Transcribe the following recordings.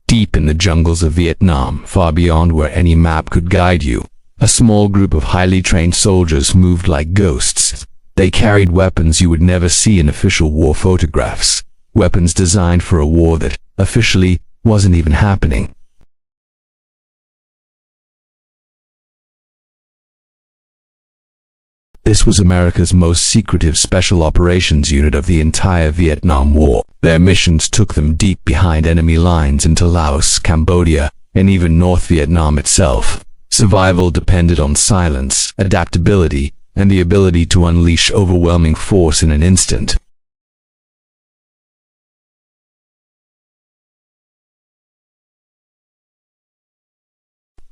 Deep in the jungles of Vietnam, far beyond where any map could guide you, a small group of highly trained soldiers moved like ghosts. They carried weapons you would never see in official war photographs, weapons designed for a war that, officially, wasn't even happening. This was America's most secretive special operations unit of the entire Vietnam War. Their missions took them deep behind enemy lines into Laos, Cambodia, and even North Vietnam itself. Survival depended on silence, adaptability, and the ability to unleash overwhelming force in an instant.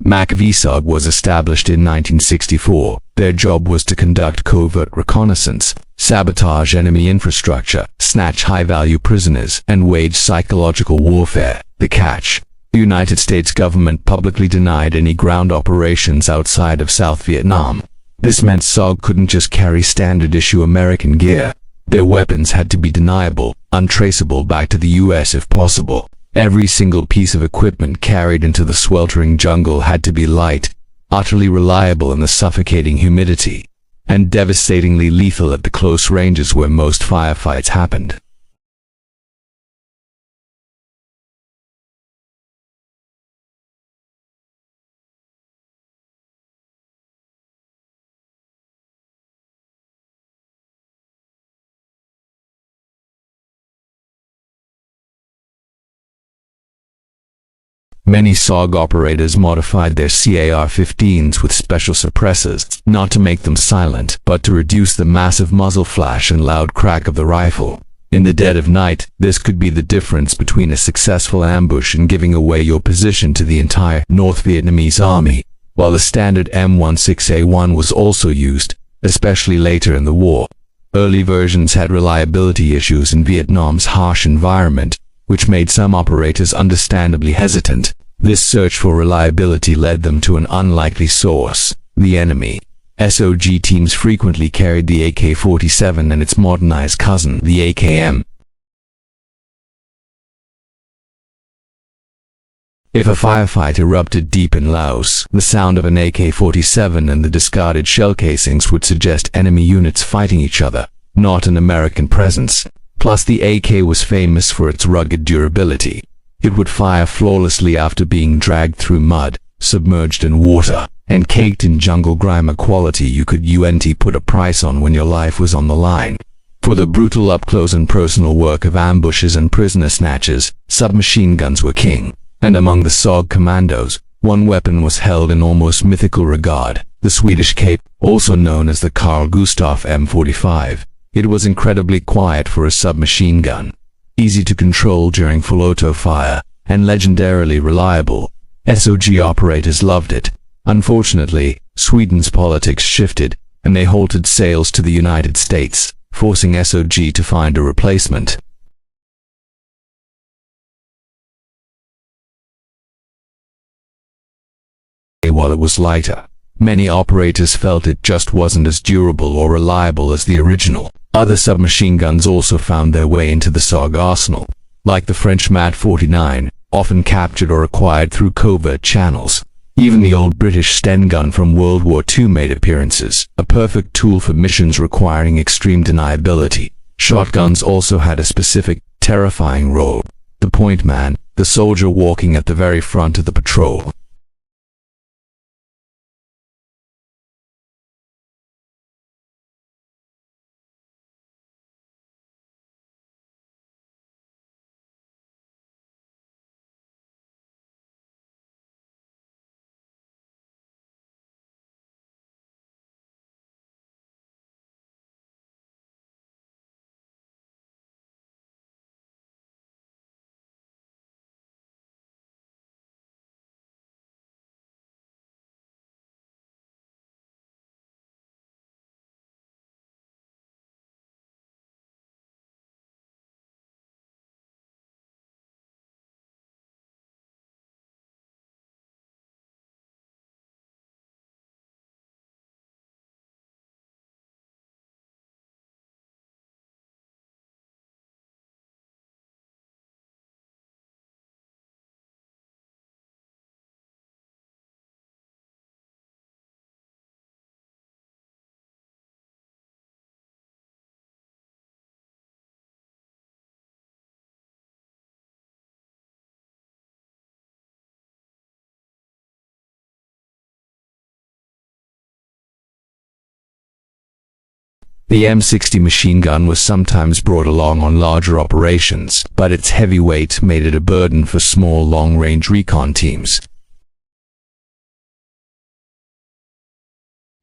MACV-SOG was established in 1964. Their job was to conduct covert reconnaissance, sabotage enemy infrastructure, snatch high-value prisoners, and wage psychological warfare. The catch: the United States government publicly denied any ground operations outside of South Vietnam. This meant SOG couldn't just carry standard-issue American gear. Their weapons had to be deniable, untraceable back to the US if possible. Every single piece of equipment carried into the sweltering jungle had to be light, utterly reliable in the suffocating humidity, and devastatingly lethal at the close ranges where most firefights happened. Many SOG operators modified their CAR-15s with special suppressors, not to make them silent, but to reduce the massive muzzle flash and loud crack of the rifle. In the dead of night, this could be the difference between a successful ambush and giving away your position to the entire North Vietnamese army. While the standard M16A1 was also used, especially later in the war, early versions had reliability issues in Vietnam's harsh environment, which made some operators understandably hesitant. This search for reliability led them to an unlikely source: the enemy. SOG teams frequently carried the AK-47 and its modernized cousin, the AKM. If a firefight erupted deep in Laos, the sound of an AK-47 and the discarded shell casings would suggest enemy units fighting each other, not an American presence. Plus, the AK was famous for its rugged durability. It would fire flawlessly after being dragged through mud, submerged in water, and caked in jungle grime, a quality you could put a price on when your life was on the line. For the brutal up-close and personal work of ambushes and prisoner snatches, submachine guns were king. And among the SOG commandos, one weapon was held in almost mythical regard: the Swedish Cape, also known as the Carl Gustaf M45. It was incredibly quiet for a submachine gun, easy to control during full auto fire, and legendarily reliable. SOG operators loved it. Unfortunately, Sweden's politics shifted, and they halted sales to the United States, forcing SOG to find a replacement. While it was lighter, many operators felt it just wasn't as durable or reliable as the original. Other submachine guns also found their way into the SOG arsenal, like the French MAT-49, often captured or acquired through covert channels. Even the old British Sten gun from World War II made appearances, a perfect tool for missions requiring extreme deniability. Shotguns also had a specific, terrifying role: the point man, the soldier walking at the very front of the patrol. The M60 machine gun was sometimes brought along on larger operations, but its heavy weight made it a burden for small long-range recon teams.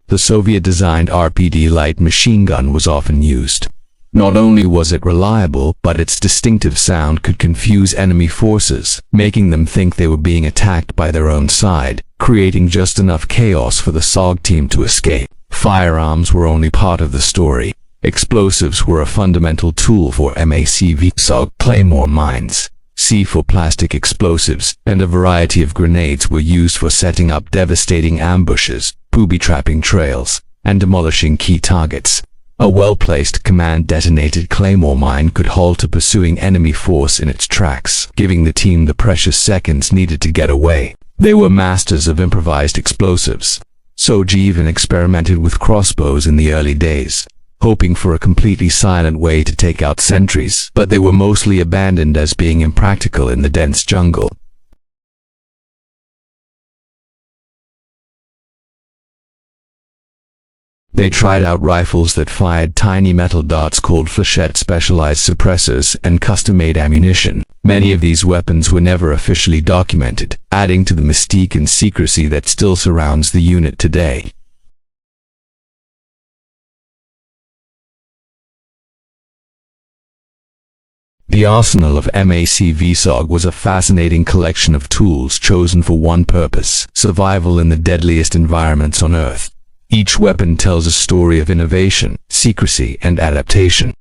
The Soviet-designed RPD light machine gun was often used. Not only was it reliable, but its distinctive sound could confuse enemy forces, making them think they were being attacked by their own side, creating just enough chaos for the SOG team to escape. Firearms were only part of the story. Explosives were a fundamental tool for MACV-SOG claymore mines. C4 plastic explosives and a variety of grenades were used for setting up devastating ambushes, booby-trapping trails, and demolishing key targets. A well-placed command-detonated claymore mine could halt a pursuing enemy force in its tracks, giving the team the precious seconds needed to get away. They were masters of improvised explosives. SOG even experimented with crossbows in the early days, hoping for a completely silent way to take out sentries, but they were mostly abandoned as being impractical in the dense jungle. They tried out rifles that fired tiny metal darts called flechette, specialized suppressors, and custom-made ammunition. Many of these weapons were never officially documented, adding to the mystique and secrecy that still surrounds the unit today. The arsenal of MACV-SOG was a fascinating collection of tools chosen for one purpose: survival in the deadliest environments on Earth. Each weapon tells a story of innovation, secrecy, and adaptation.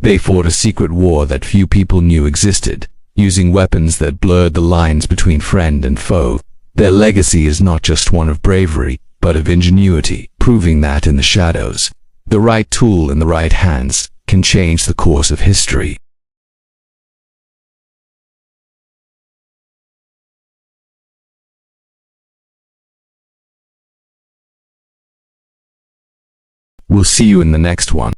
They fought a secret war that few people knew existed, using weapons that blurred the lines between friend and foe. Their legacy is not just one of bravery, but of ingenuity, proving that in the shadows, the right tool in the right hands can change the course of history. We'll see you in the next one.